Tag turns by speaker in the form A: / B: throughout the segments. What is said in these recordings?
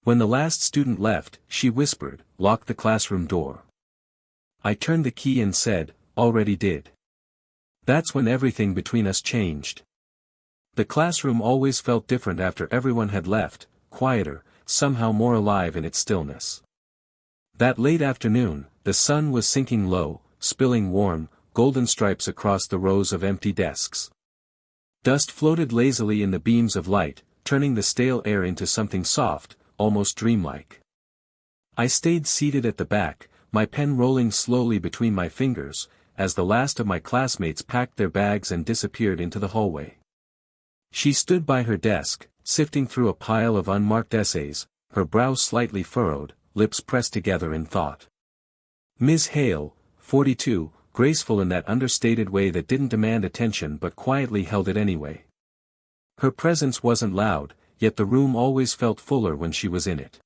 A: When the last student left, she whispered, "Lock the classroom door." I turned the key and said, "Already did." That's when everything between us changed. The classroom always felt different after everyone had left, quieter, somehow more alive in its stillness. That late afternoon, the sun was sinking low, spilling warm, golden stripes across the rows of empty desks. Dust floated lazily in the beams of light, turning the stale air into something soft, almost dreamlike. I stayed seated at the back, my pen rolling slowly between my fingers, as the last of my classmates packed their bags and disappeared into the hallway. She stood by her desk, sifting through a pile of unmarked essays, her brow slightly furrowed, lips pressed together in thought. Ms. Hale, 42, graceful in that understated way that didn't demand attention but quietly held it anyway. Her presence wasn't loud, yet the room always felt fuller when she was in it.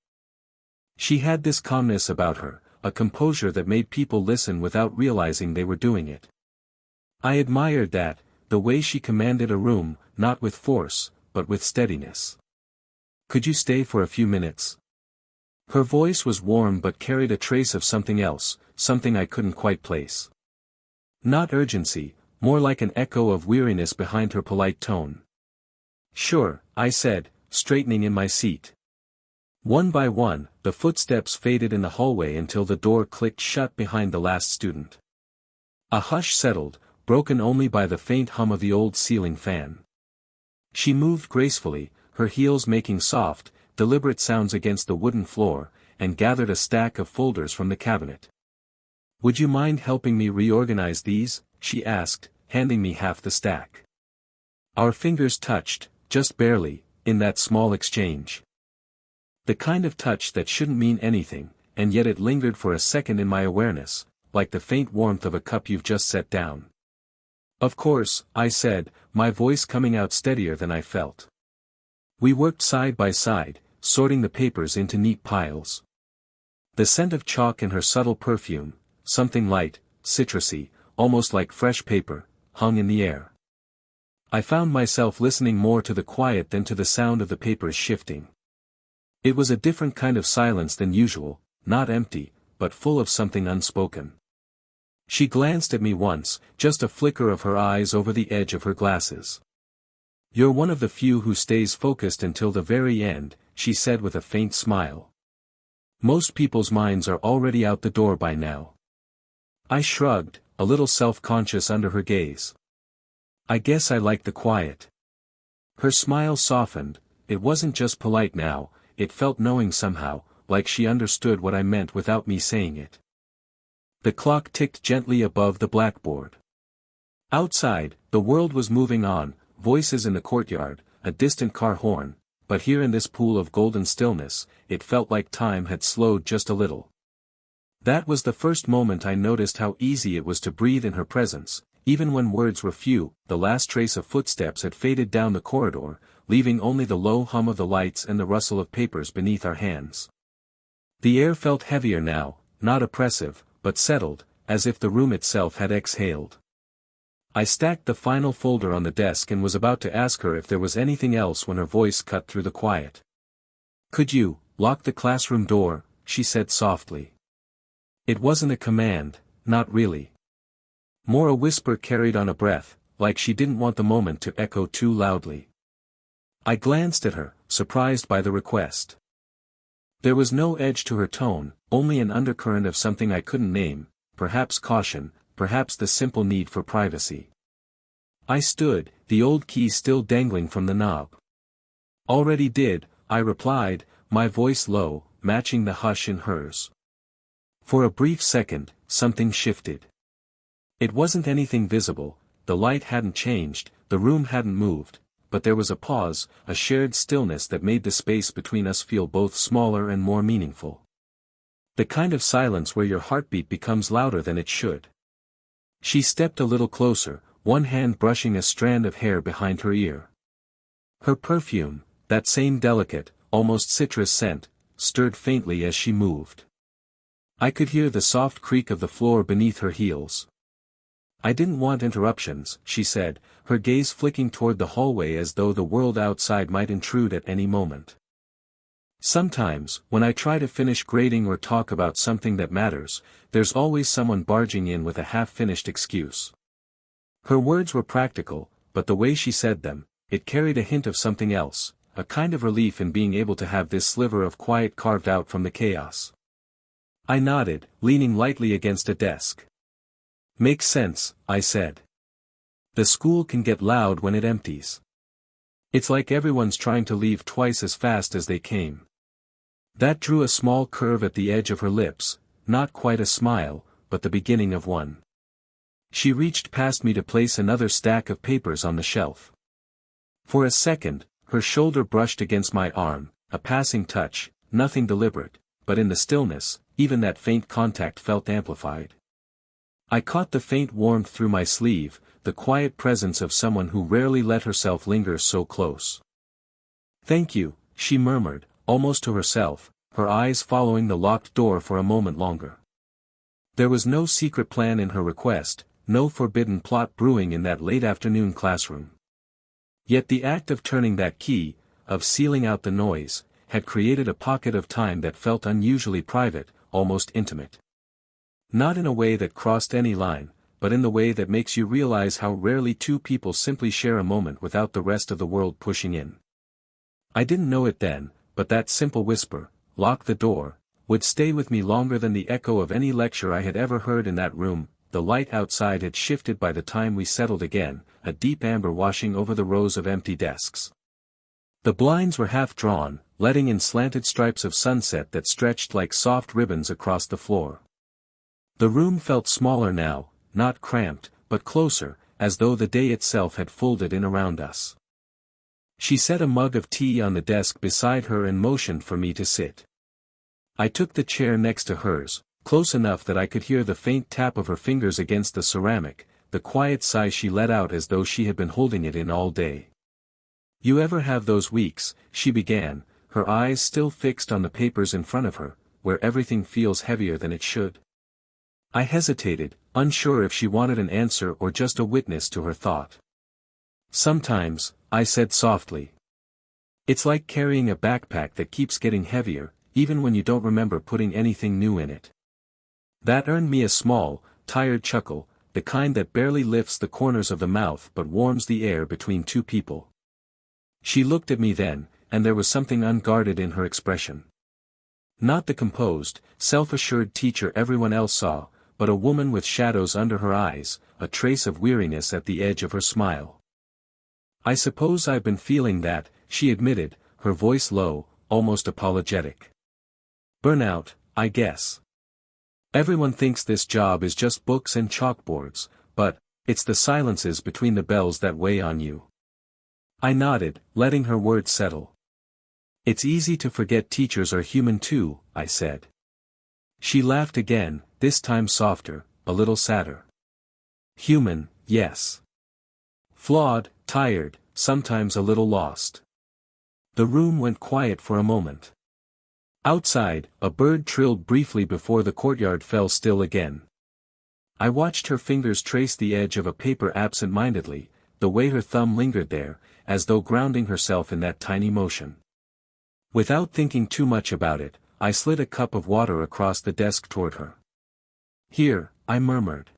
A: She had this calmness about her, a composure that made people listen without realizing they were doing it. I admired that, the way she commanded a room, not with force, but with steadiness. "Could you stay for a few minutes?" Her voice was warm but carried a trace of something else, something I couldn't quite place. Not urgency, more like an echo of weariness behind her polite tone. "Sure," I said, straightening in my seat. One by one, the footsteps faded in the hallway until the door clicked shut behind the last student. A hush settled, broken only by the faint hum of the old ceiling fan. She moved gracefully, her heels making soft, deliberate sounds against the wooden floor, and gathered a stack of folders from the cabinet. "Would you mind helping me reorganize these?" she asked, handing me half the stack. Our fingers touched, just barely, in that small exchange. The kind of touch that shouldn't mean anything, and yet it lingered for a second in my awareness, like the faint warmth of a cup you've just set down. "Of course," I said, my voice coming out steadier than I felt. We worked side by side, sorting the papers into neat piles. The scent of chalk and her subtle perfume, something light, citrusy, almost like fresh paper, hung in the air. I found myself listening more to the quiet than to the sound of the papers shifting. It was a different kind of silence than usual, not empty, but full of something unspoken. She glanced at me once, just a flicker of her eyes over the edge of her glasses. "You're one of the few who stays focused until the very end," she said with a faint smile. "Most people's minds are already out the door by now." I shrugged, a little self-conscious under her gaze. "I guess I like the quiet." Her smile softened, it wasn't just polite now, it felt knowing somehow, like she understood what I meant without me saying it. The clock ticked gently above the blackboard. Outside, the world was moving on, voices in the courtyard, a distant car horn, but here in this pool of golden stillness, it felt like time had slowed just a little. That was the first moment I noticed how easy it was to breathe in her presence, even when words were few. The last trace of footsteps had faded down the corridor, leaving only the low hum of the lights and the rustle of papers beneath our hands. The air felt heavier now, not oppressive, but settled, as if the room itself had exhaled. I stacked the final folder on the desk and was about to ask her if there was anything else when her voice cut through the quiet. "Could you lock the classroom door?" she said softly. It wasn't a command, not really. More a whisper carried on a breath, like she didn't want the moment to echo too loudly. I glanced at her, surprised by the request. There was no edge to her tone, only an undercurrent of something I couldn't name, perhaps caution, perhaps the simple need for privacy. I stood, the old key still dangling from the knob. "Already did," I replied, my voice low, matching the hush in hers. For a brief second, something shifted. It wasn't anything visible, the light hadn't changed, the room hadn't moved, but there was a pause, a shared stillness that made the space between us feel both smaller and more meaningful. The kind of silence where your heartbeat becomes louder than it should. She stepped a little closer, one hand brushing a strand of hair behind her ear. Her perfume, that same delicate, almost citrus scent, stirred faintly as she moved. I could hear the soft creak of the floor beneath her heels. "I didn't want interruptions," she said, her gaze flicking toward the hallway as though the world outside might intrude at any moment. Sometimes, when I try to finish grading or talk about something that matters, there's always someone barging in with a half-finished excuse. Her words were practical, but the way she said them, it carried a hint of something else, a kind of relief in being able to have this sliver of quiet carved out from the chaos. I nodded, leaning lightly against a desk. Makes sense, I said. The school can get loud when it empties. It's like everyone's trying to leave twice as fast as they came. That drew a small curve at the edge of her lips, not quite a smile, but the beginning of one. She reached past me to place another stack of papers on the shelf. For a second, her shoulder brushed against my arm, a passing touch, nothing deliberate, but in the stillness, even that faint contact felt amplified. I caught the faint warmth through my sleeve, the quiet presence of someone who rarely let herself linger so close. "Thank you," she murmured, almost to herself, her eyes following the locked door for a moment longer. There was no secret plan in her request, no forbidden plot brewing in that late afternoon classroom. Yet the act of turning that key, of sealing out the noise, had created a pocket of time that felt unusually private, almost intimate. Not in a way that crossed any line, but in the way that makes you realize how rarely two people simply share a moment without the rest of the world pushing in. I didn't know it then, but that simple whisper, "Lock the door," would stay with me longer than the echo of any lecture I had ever heard in that room. The light outside had shifted by the time we settled again, a deep amber washing over the rows of empty desks. The blinds were half drawn, letting in slanted stripes of sunset that stretched like soft ribbons across the floor. The room felt smaller now, not cramped, but closer, as though the day itself had folded in around us. She set a mug of tea on the desk beside her and motioned for me to sit. I took the chair next to hers, close enough that I could hear the faint tap of her fingers against the ceramic, the quiet sigh she let out as though she had been holding it in all day. "You ever have those weeks," she began, her eyes still fixed on the papers in front of her, "where everything feels heavier than it should?" I hesitated, unsure if she wanted an answer or just a witness to her thought. "Sometimes," I said softly. "It's like carrying a backpack that keeps getting heavier, even when you don't remember putting anything new in it." That earned me a small, tired chuckle, the kind that barely lifts the corners of the mouth but warms the air between two people. She looked at me then, and there was something unguarded in her expression. Not the composed, self-assured teacher everyone else saw, but a woman with shadows under her eyes, a trace of weariness at the edge of her smile. "I suppose I've been feeling that," she admitted, her voice low, almost apologetic. "Burnout, I guess. Everyone thinks this job is just books and chalkboards, but it's the silences between the bells that weigh on you." I nodded, letting her words settle. "It's easy to forget teachers are human too," I said. She laughed again, this time softer, a little sadder. "Human, yes. Flawed, tired, sometimes a little lost." The room went quiet for a moment. Outside, a bird trilled briefly before the courtyard fell still again. I watched her fingers trace the edge of a paper absent-mindedly, the way her thumb lingered there, as though grounding herself in that tiny motion. Without thinking too much about it, I slid a cup of water across the desk toward her. "Here," I murmured.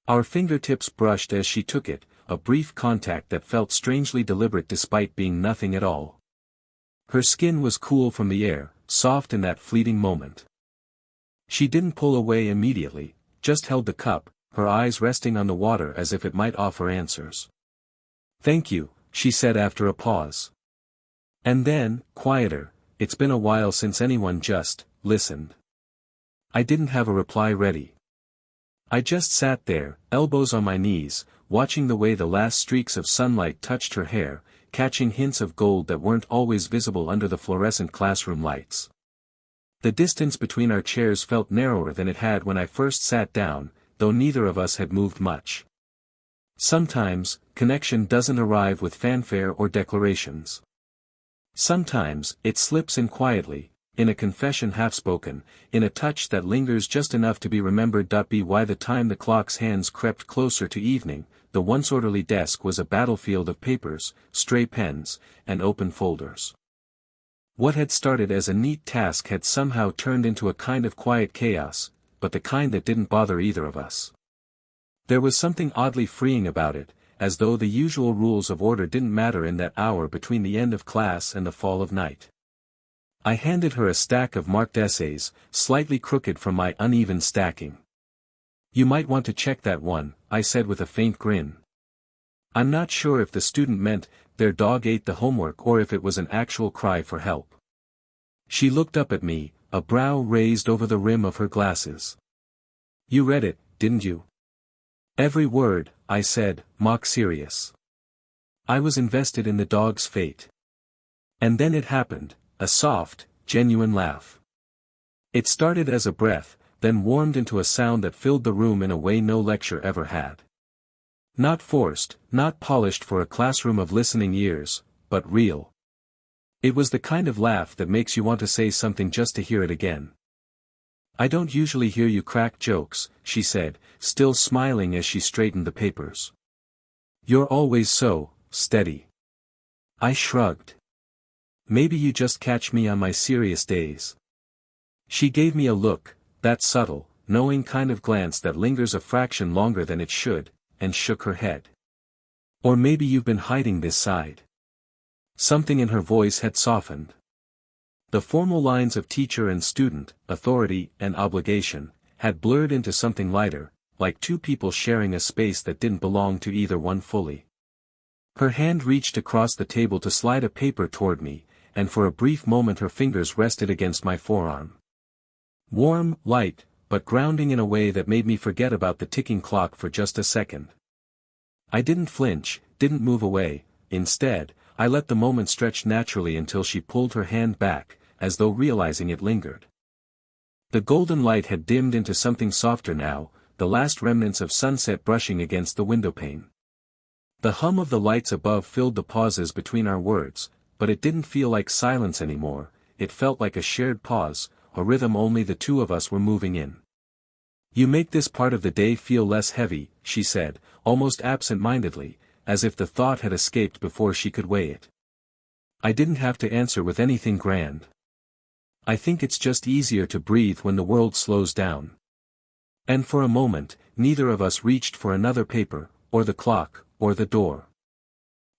A: Our fingertips brushed as she took it, a brief contact that felt strangely deliberate despite being nothing at all. Her skin was cool from the air, soft in that fleeting moment. She didn't pull away immediately, just held the cup, her eyes resting on the water as if it might offer answers. "Thank you," she said after a pause. And then, quieter, "It's been a while since anyone just listened." I didn't have a reply ready. I just sat there, elbows on my knees, watching the way the last streaks of sunlight touched her hair, catching hints of gold that weren't always visible under the fluorescent classroom lights. The distance between our chairs felt narrower than it had when I first sat down, though neither of us had moved much. Sometimes, connection doesn't arrive with fanfare or declarations. Sometimes, it slips in quietly, in a confession half-spoken, in a touch that lingers just enough to be remembered. By the time the clock's hands crept closer to evening, the once orderly desk was a battlefield of papers, stray pens, and open folders. What had started as a neat task had somehow turned into a kind of quiet chaos, but the kind that didn't bother either of us. There was something oddly freeing about it, as though the usual rules of order didn't matter in that hour between the end of class and the fall of night. I handed her a stack of marked essays, slightly crooked from my uneven stacking. "You might want to check that one," I said with a faint grin. I'm not sure if the student meant, "Their dog ate the homework," or if it was an actual cry for help. She looked up at me, a brow raised over the rim of her glasses. "You read it, didn't you?" "Every word," I said, mock serious. I was invested in the dog's fate. And then it happened, a soft, genuine laugh. It started as a breath, then warmed into a sound that filled the room in a way no lecture ever had. Not forced, not polished for a classroom of listening ears, but real. It was the kind of laugh that makes you want to say something just to hear it again. "I don't usually hear you crack jokes," she said, still smiling as she straightened the papers. "You're always so steady." I shrugged. "Maybe you just catch me on my serious days." She gave me a look, that subtle, knowing kind of glance that lingers a fraction longer than it should, and shook her head. "Or maybe you've been hiding this side." Something in her voice had softened. The formal lines of teacher and student, authority and obligation, had blurred into something lighter, like two people sharing a space that didn't belong to either one fully. Her hand reached across the table to slide a paper toward me, and for a brief moment her fingers rested against my forearm. Warm, light, but grounding in a way that made me forget about the ticking clock for just a second. I didn't flinch, didn't move away. Instead, I let the moment stretch naturally until she pulled her hand back, as though realizing it lingered. The golden light had dimmed into something softer now, the last remnants of sunset brushing against the windowpane. The hum of the lights above filled the pauses between our words, but it didn't feel like silence anymore. It felt like a shared pause, a rhythm only the two of us were moving in. "You make this part of the day feel less heavy," she said, almost absent-mindedly, as if the thought had escaped before she could weigh it. I didn't have to answer with anything grand. "I think it's just easier to breathe when the world slows down." And for a moment, neither of us reached for another paper, or the clock, or the door.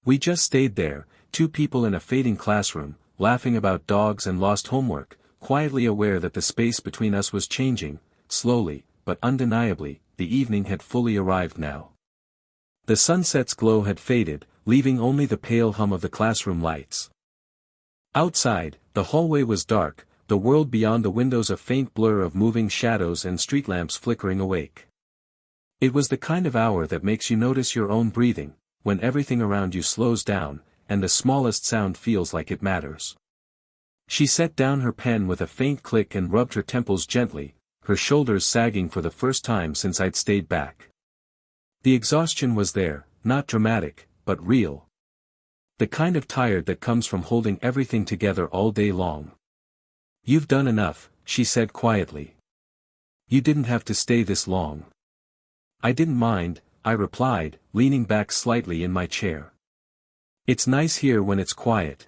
A: We just stayed there, two people in a fading classroom, laughing about dogs and lost homework, quietly aware that the space between us was changing, slowly, but undeniably. The evening had fully arrived now. The sunset's glow had faded, leaving only the pale hum of the classroom lights. Outside, the hallway was dark, the world beyond the windows a faint blur of moving shadows and street lamps flickering awake. It was the kind of hour that makes you notice your own breathing, when everything around you slows down, and the smallest sound feels like it matters. She set down her pen with a faint click and rubbed her temples gently, her shoulders sagging for the first time since I'd stayed back. The exhaustion was there, not dramatic, but real. The kind of tired that comes from holding everything together all day long. "You've done enough," she said quietly. "You didn't have to stay this long." "I didn't mind," I replied, leaning back slightly in my chair. "It's nice here when it's quiet."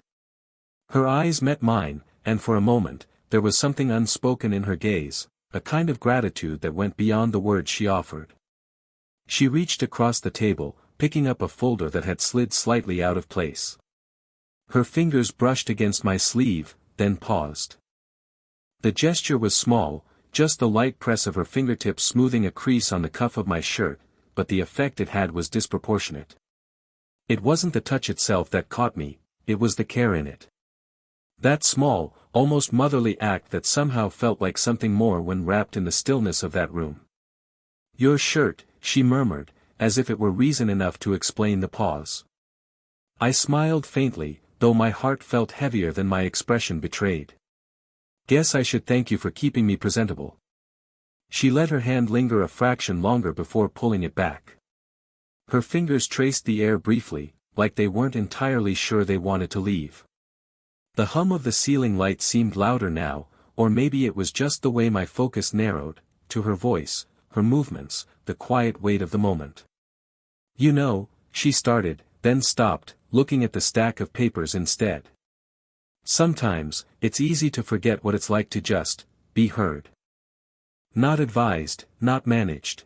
A: Her eyes met mine, and for a moment, there was something unspoken in her gaze, a kind of gratitude that went beyond the words she offered. She reached across the table, picking up a folder that had slid slightly out of place. Her fingers brushed against my sleeve, then paused. The gesture was small, just the light press of her fingertips smoothing a crease on the cuff of my shirt, but the effect it had was disproportionate. It wasn't the touch itself that caught me, it was the care in it. That small, almost motherly act that somehow felt like something more when wrapped in the stillness of that room. "Your shirt," she murmured, as if it were reason enough to explain the pause. I smiled faintly, though my heart felt heavier than my expression betrayed. "Guess I should thank you for keeping me presentable." She let her hand linger a fraction longer before pulling it back. Her fingers traced the air briefly, like they weren't entirely sure they wanted to leave. The hum of the ceiling light seemed louder now, or maybe it was just the way my focus narrowed, to her voice, her movements, the quiet weight of the moment. "You know," she started, then stopped, looking at the stack of papers instead. Sometimes, it's easy to forget what it's like to just be heard. Not advised, not managed.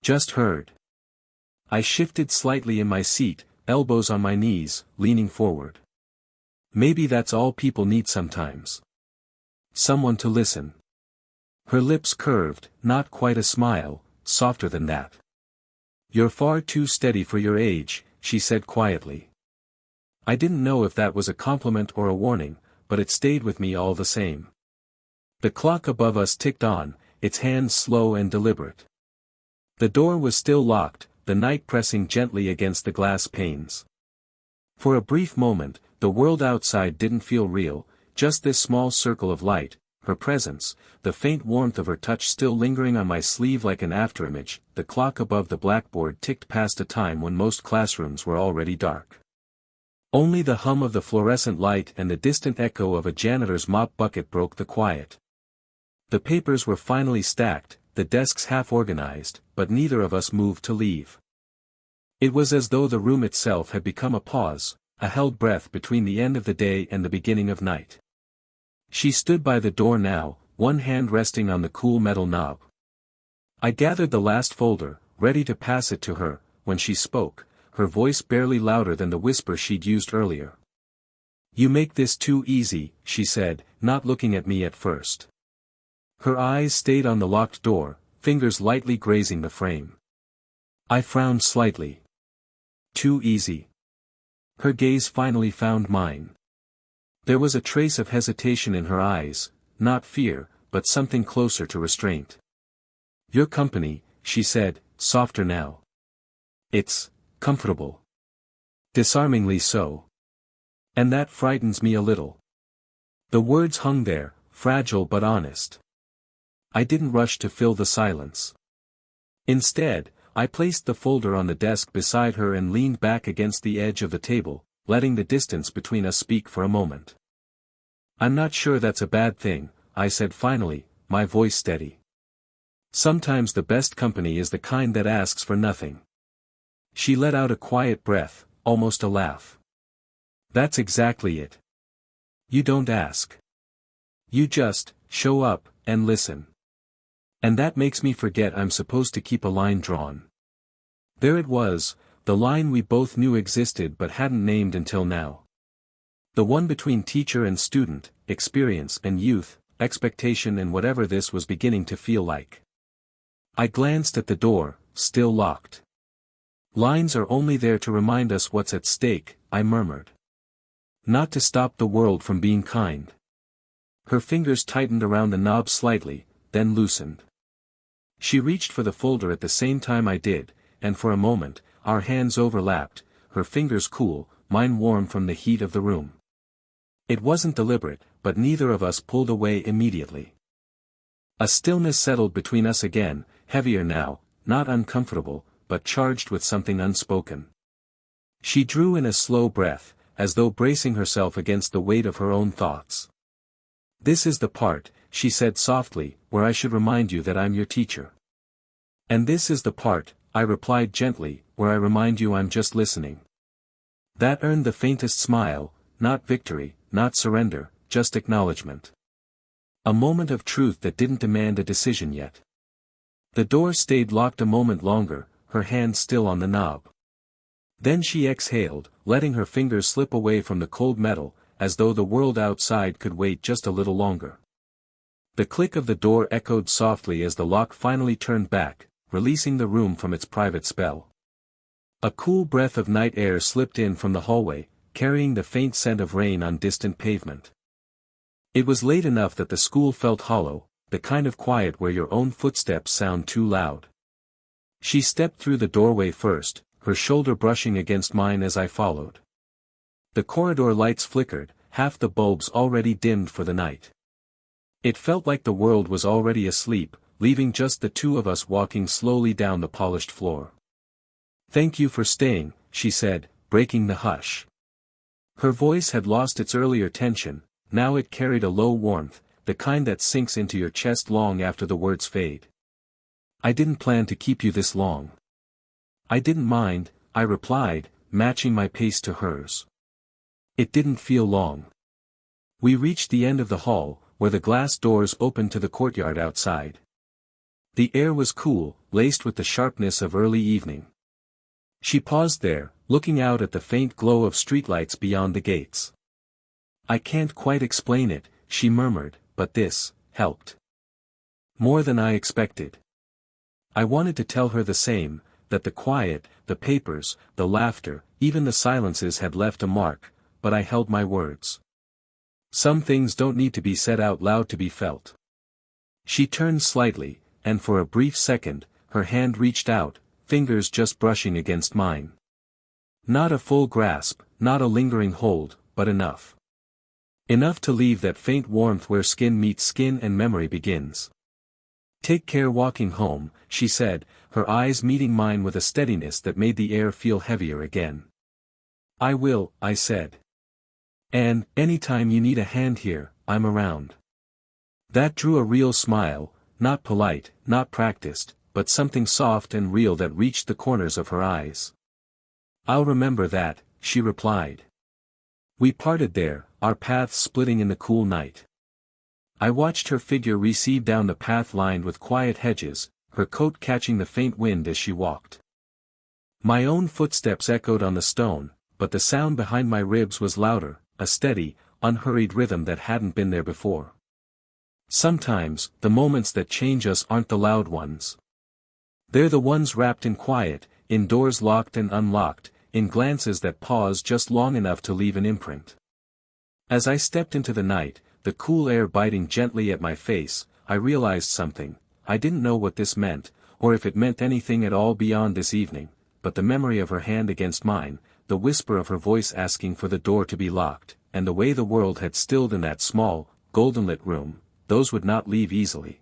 A: Just heard. I shifted slightly in my seat, elbows on my knees, leaning forward. Maybe that's all people need sometimes. Someone to listen. Her lips curved, not quite a smile, softer than that. You're far too steady for your age, she said quietly. I didn't know if that was a compliment or a warning, but it stayed with me all the same. The clock above us ticked on, its hands slow and deliberate. The door was still locked, the night pressing gently against the glass panes. For a brief moment, the world outside didn't feel real, just this small circle of light, her presence, the faint warmth of her touch still lingering on my sleeve like an afterimage. The clock above the blackboard ticked past a time when most classrooms were already dark. Only the hum of the fluorescent light and the distant echo of a janitor's mop bucket broke the quiet. The papers were finally stacked, the desks half organized, but neither of us moved to leave. It was as though the room itself had become a pause, a held breath between the end of the day and the beginning of night. She stood by the door now, one hand resting on the cool metal knob. I gathered the last folder, ready to pass it to her, when she spoke, her voice barely louder than the whisper she'd used earlier. You make this too easy, she said, not looking at me at first. Her eyes stayed on the locked door, fingers lightly grazing the frame. I frowned slightly. Too easy. Her gaze finally found mine. There was a trace of hesitation in her eyes, not fear, but something closer to restraint. Your company, she said, softer now. It's comfortable. Disarmingly so. And that frightens me a little. The words hung there, fragile but honest. I didn't rush to fill the silence. Instead, I placed the folder on the desk beside her and leaned back against the edge of the table, letting the distance between us speak for a moment. I'm not sure that's a bad thing, I said finally, my voice steady. Sometimes the best company is the kind that asks for nothing. She let out a quiet breath, almost a laugh. That's exactly it. You don't ask. You just show up and listen. And that makes me forget I'm supposed to keep a line drawn. There it was, the line we both knew existed but hadn't named until now. The one between teacher and student, experience and youth, expectation and whatever this was beginning to feel like. I glanced at the door, still locked. Lines are only there to remind us what's at stake, I murmured. Not to stop the world from being kind. Her fingers tightened around the knob slightly, then loosened. She reached for the folder at the same time I did, and for a moment, our hands overlapped, her fingers cool, mine warm from the heat of the room. It wasn't deliberate, but neither of us pulled away immediately. A stillness settled between us again, heavier now, not uncomfortable, but charged with something unspoken. She drew in a slow breath, as though bracing herself against the weight of her own thoughts. This is the part, she said softly, where I should remind you that I'm your teacher. And this is the part, I replied gently, where I remind you I'm just listening. That earned the faintest smile, not victory, not surrender, just acknowledgement. A moment of truth that didn't demand a decision yet. The door stayed locked a moment longer, her hand still on the knob. Then she exhaled, letting her fingers slip away from the cold metal, as though the world outside could wait just a little longer. The click of the door echoed softly as the lock finally turned back, releasing the room from its private spell. A cool breath of night air slipped in from the hallway, carrying the faint scent of rain on distant pavement. It was late enough that the school felt hollow, the kind of quiet where your own footsteps sound too loud. She stepped through the doorway first, her shoulder brushing against mine as I followed. The corridor lights flickered, half the bulbs already dimmed for the night. It felt like the world was already asleep, leaving just the two of us walking slowly down the polished floor. Thank you for staying, she said, breaking the hush. Her voice had lost its earlier tension, now it carried a low warmth, the kind that sinks into your chest long after the words fade. I didn't plan to keep you this long. I didn't mind, I replied, matching my pace to hers. It didn't feel long. We reached the end of the hall, where the glass doors opened to the courtyard outside. The air was cool, laced with the sharpness of early evening. She paused there, looking out at the faint glow of streetlights beyond the gates. "I can't quite explain it," she murmured, "but this helped. More than I expected." I wanted to tell her the same, that the quiet, the papers, the laughter, even the silences had left a mark, but I held my words. Some things don't need to be said out loud to be felt. She turned slightly, and for a brief second, her hand reached out, fingers just brushing against mine. Not a full grasp, not a lingering hold, but enough. Enough to leave that faint warmth where skin meets skin and memory begins. "Take care walking home," she said, her eyes meeting mine with a steadiness that made the air feel heavier again. "I will," I said. "And, anytime you need a hand here, I'm around." That drew a real smile, not polite, not practiced, but something soft and real that reached the corners of her eyes. "I'll remember that," she replied. We parted there, our paths splitting in the cool night. I watched her figure recede down the path lined with quiet hedges, her coat catching the faint wind as she walked. My own footsteps echoed on the stone, but the sound behind my ribs was louder, a steady, unhurried rhythm that hadn't been there before. Sometimes, the moments that change us aren't the loud ones. They're the ones wrapped in quiet, in doors locked and unlocked, in glances that pause just long enough to leave an imprint. As I stepped into the night, the cool air biting gently at my face, I realized something. I didn't know what this meant, or if it meant anything at all beyond this evening, but the memory of her hand against mine, the whisper of her voice asking for the door to be locked, and the way the world had stilled in that small, golden-lit room, those would not leave easily.